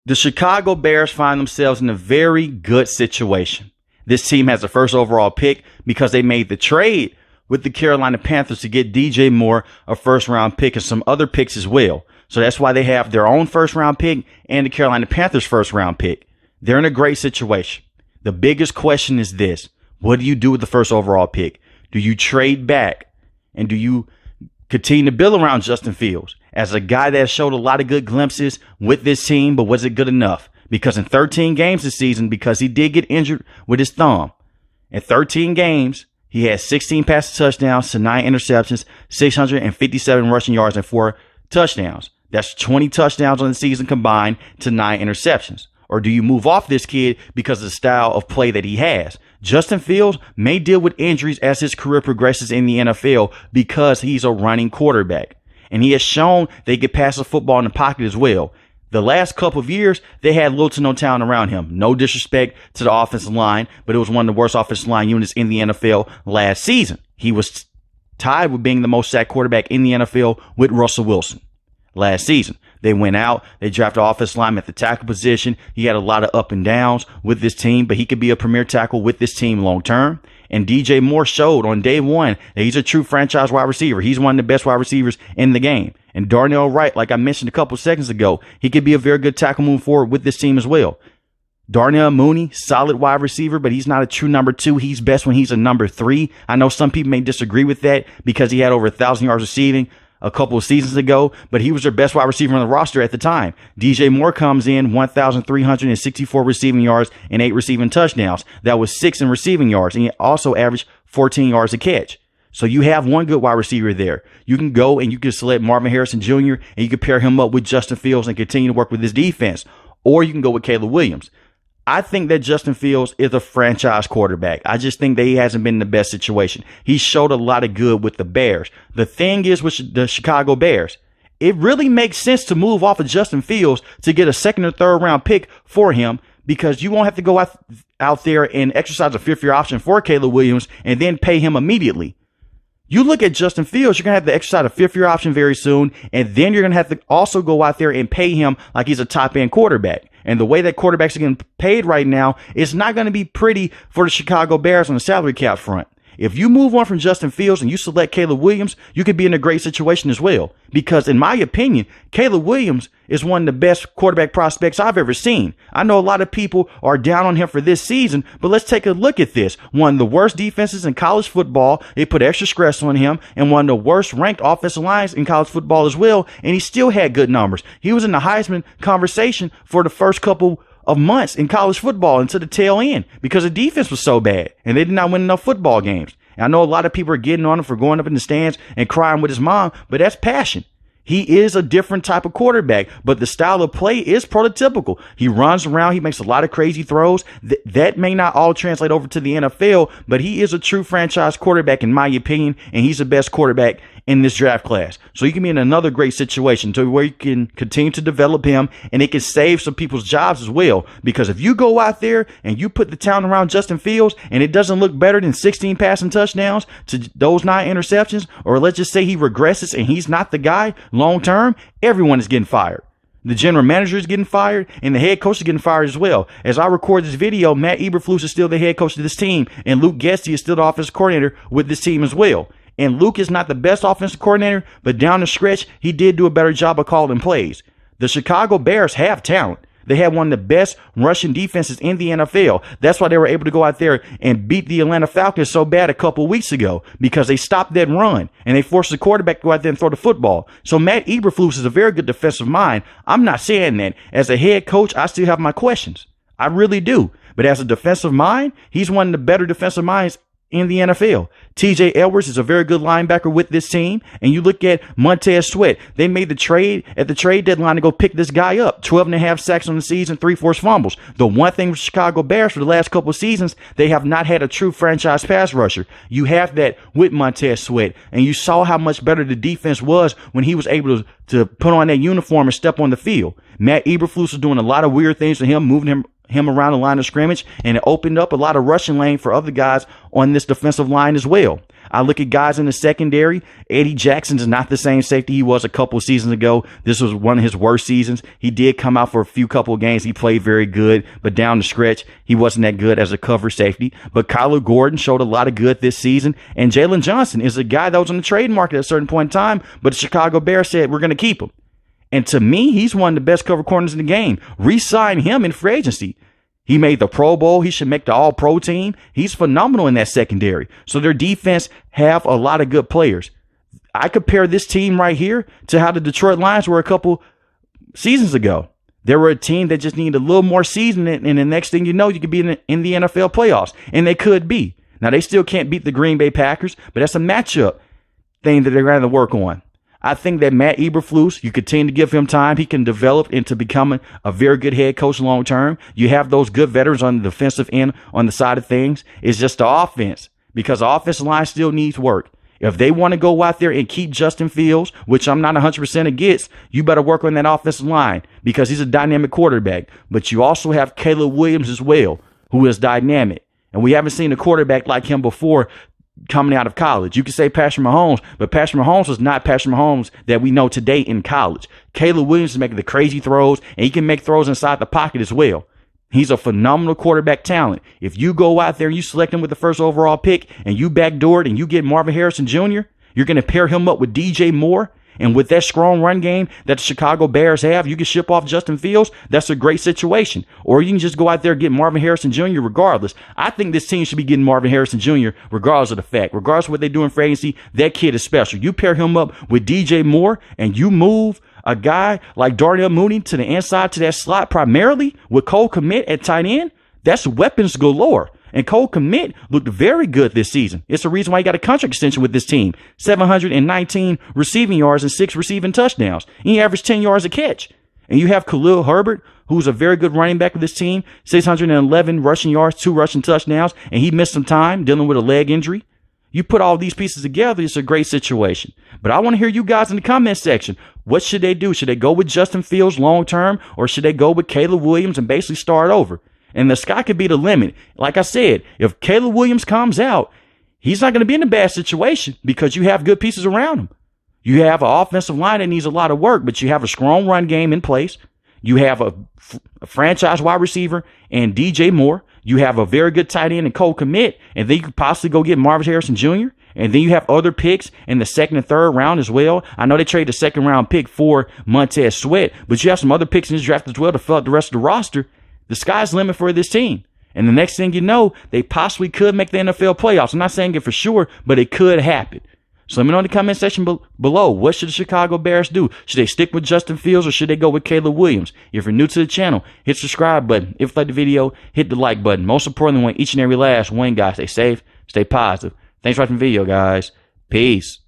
The Chicago Bears find themselves in a very good situation. This team has the first overall pick because they made the trade with the Carolina Panthers to get DJ Moore, a first-round pick, and some other picks as well. So that's why they have their own first-round pick and the Carolina Panthers first-round pick. They're in a great situation. The biggest question is this. What do you do with the first overall pick? Do you trade back? And do you continue to build around Justin Fields as a guy that showed a lot of good glimpses with this team, but was it good enough? Because in 13 games this season, because he did get injured with his thumb, in 13 games, he had 16 passing touchdowns to 9 interceptions, 657 rushing yards, and 4 touchdowns. That's 20 touchdowns on the season combined to 9 interceptions. Or do you move off this kid because of the style of play that he has? Justin Fields may deal with injuries as his career progresses in the NFL because he's a running quarterback. And he has shown they can pass the football in the pocket as well. The last couple of years, they had little to no talent around him. No disrespect to the offensive line, but it was one of the worst offensive line units in the NFL last season. He was tied with being the most sacked quarterback in the NFL with Russell Wilson last season. They went out. They drafted offensive lineman at the tackle position. He had a lot of up and downs with this team, but he could be a premier tackle with this team long term. And DJ Moore showed on day one that he's a true franchise wide receiver. He's one of the best wide receivers in the game. And Darnell Wright, like I mentioned a couple of seconds ago, he could be a very good tackle moving forward with this team as well. Darnell Mooney, solid wide receiver, but he's not a true number 2. He's best when he's a number 3. I know some people may disagree with that because he had over 1,000 yards receiving a couple of seasons ago, but he was their best wide receiver on the roster at the time. DJ Moore comes in 1,364 receiving yards and 8 receiving touchdowns. That was 6 in receiving yards, and he also averaged 14 yards a catch. So you have one good wide receiver there. You can go and you can select Marvin Harrison Jr. and you can pair him up with Justin Fields and continue to work with his defense. Or you can go with Caleb Williams. I think that Justin Fields is a franchise quarterback. I just think that he hasn't been in the best situation. He showed a lot of good with the Bears. The thing is with the Chicago Bears, it really makes sense to move off of Justin Fields to get a second or third round pick for him because you won't have to go out there and exercise a fifth year option for Caleb Williams and then pay him immediately. You look at Justin Fields, you're going to have to exercise a fifth year option very soon. And then you're going to have to also go out there and pay him like he's a top end quarterback. And the way that quarterbacks are getting paid right now, it's not going to be pretty for the Chicago Bears on the salary cap front. If you move on from Justin Fields and you select Caleb Williams, you could be in a great situation as well. Because in my opinion, Caleb Williams is one of the best quarterback prospects I've ever seen. I know a lot of people are down on him for this season, but let's take a look at this. One of the worst defenses in college football. They put extra stress on him, and one of the worst ranked offensive lines in college football as well. And he still had good numbers. He was in the Heisman conversation for the first couple of months in college football until the tail end because the defense was so bad and they did not win enough football games. And I know a lot of people are getting on him for going up in the stands and crying with his mom, but that's passion. He is a different type of quarterback, but the style of play is prototypical. He runs around. He makes a lot of crazy throws. That may not all translate over to the NFL, but he is a true franchise quarterback in my opinion, and he's the best quarterback in this draft class. So you can be in another great situation to where you can continue to develop him, and it can save some people's jobs as well. Because if you go out there and you put the talent around Justin Fields and it doesn't look better than 16 passing touchdowns to those 9 interceptions, or let's just say he regresses and he's not the guy long term, everyone is getting fired. The general manager is getting fired, and the head coach is getting fired as well. As I record this video, Matt Eberflus is still the head coach of this team, and Luke Getsy is still the offensive coordinator with this team as well. And Luke is not the best offensive coordinator, but down the stretch, he did do a better job of calling plays. The Chicago Bears have talent. They have one of the best rushing defenses in the NFL. That's why they were able to go out there and beat the Atlanta Falcons so bad a couple of weeks ago, because they stopped that run and they forced the quarterback to go out there and throw the football. So Matt Eberflus is a very good defensive mind. I'm not saying that. As a head coach, I still have my questions. I really do. But as a defensive mind, he's one of the better defensive minds in the NFL. TJ Edwards is a very good linebacker with this team. And you look at Montez Sweat. They made the trade at the trade deadline to go pick this guy up. 12.5 sacks on the season, 3 forced fumbles. The one thing with Chicago Bears for the last couple of seasons, they have not had a true franchise pass rusher. You have that with Montez Sweat. And you saw how much better the defense was when he was able to put on that uniform and step on the field. Matt Eberflus was doing a lot of weird things to him, moving him around the line of scrimmage, and it opened up a lot of rushing lane for other guys on this defensive line as well. I look at guys in the secondary. Eddie Jackson is not the same safety he was a couple seasons ago. This was one of his worst seasons. He did come out for a few couple of games. He played very good, but down the stretch, he wasn't that good as a cover safety. But Kyler Gordon showed a lot of good this season. And Jalen Johnson is a guy that was on the trade market at a certain point in time, but the Chicago Bears said, we're going to keep him. And to me, he's one of the best cover corners in the game. Re-sign him in free agency. He made the Pro Bowl. He should make the All-Pro team. He's phenomenal in that secondary. So their defense have a lot of good players. I compare this team right here to how the Detroit Lions were a couple seasons ago. They were a team that just needed a little more seasoning, and the next thing you know, you could be in the NFL playoffs, and they could be. Now, they still can't beat the Green Bay Packers, but that's a matchup thing that they're going to work on. I think that Matt Eberflus, you continue to give him time, he can develop into becoming a very good head coach long term. You have those good veterans on the defensive end on the side of things. It's just the offense, because the offensive line still needs work. If they want to go out there and keep Justin Fields, which I'm not 100% against, you better work on that offensive line because he's a dynamic quarterback. But you also have Caleb Williams as well, who is dynamic. And we haven't seen a quarterback like him before coming out of college. You could say Patrick Mahomes, but Patrick Mahomes was not Patrick Mahomes that we know today in college. Caleb Williams is making the crazy throws, and he can make throws inside the pocket as well. He's a phenomenal quarterback talent. If you go out there and you select him with the first overall pick and you backdoor it and you get Marvin Harrison Jr., you're going to pair him up with DJ Moore. And with that strong run game that the Chicago Bears have, you can ship off Justin Fields. That's a great situation. Or you can just go out there and get Marvin Harrison Jr. regardless. I think this team should be getting Marvin Harrison Jr. regardless of the fact. Regardless of what they do in free agency, that kid is special. You pair him up with DJ Moore and you move a guy like Darnell Mooney to the inside to that slot primarily with Cole Kmet at tight end. That's weapons galore. And Cole Kmet looked very good this season. It's the reason why he got a contract extension with this team. 719 receiving yards and 6 receiving touchdowns. And he averaged 10 yards a catch. And you have Khalil Herbert, who's a very good running back with this team. 611 rushing yards, 2 rushing touchdowns. And he missed some time dealing with a leg injury. You put all these pieces together, it's a great situation. But I want to hear you guys in the comment section. What should they do? Should they go with Justin Fields long term? Or should they go with Caleb Williams and basically start over? And the sky could be the limit. Like I said, if Caleb Williams comes out, he's not going to be in a bad situation because you have good pieces around him. You have an offensive line that needs a lot of work, but you have a strong run game in place. You have a franchise wide receiver and DJ Moore. You have a very good tight end in Cole Kmet, and then you could possibly go get Marvin Harrison Jr., and then you have other picks in the second and third round as well. I know they traded the second round pick for Montez Sweat, but you have some other picks in this draft as well to fill out the rest of the roster. The sky's the limit for this team. And the next thing you know, they possibly could make the NFL playoffs. I'm not saying it for sure, but it could happen. So let me know in the comment section below. What should the Chicago Bears do? Should they stick with Justin Fields or should they go with Caleb Williams? If you're new to the channel, hit the subscribe button. If you like the video, hit the like button. Most importantly, want each and every last one, guys, stay safe, stay positive. Thanks for watching the video, guys. Peace.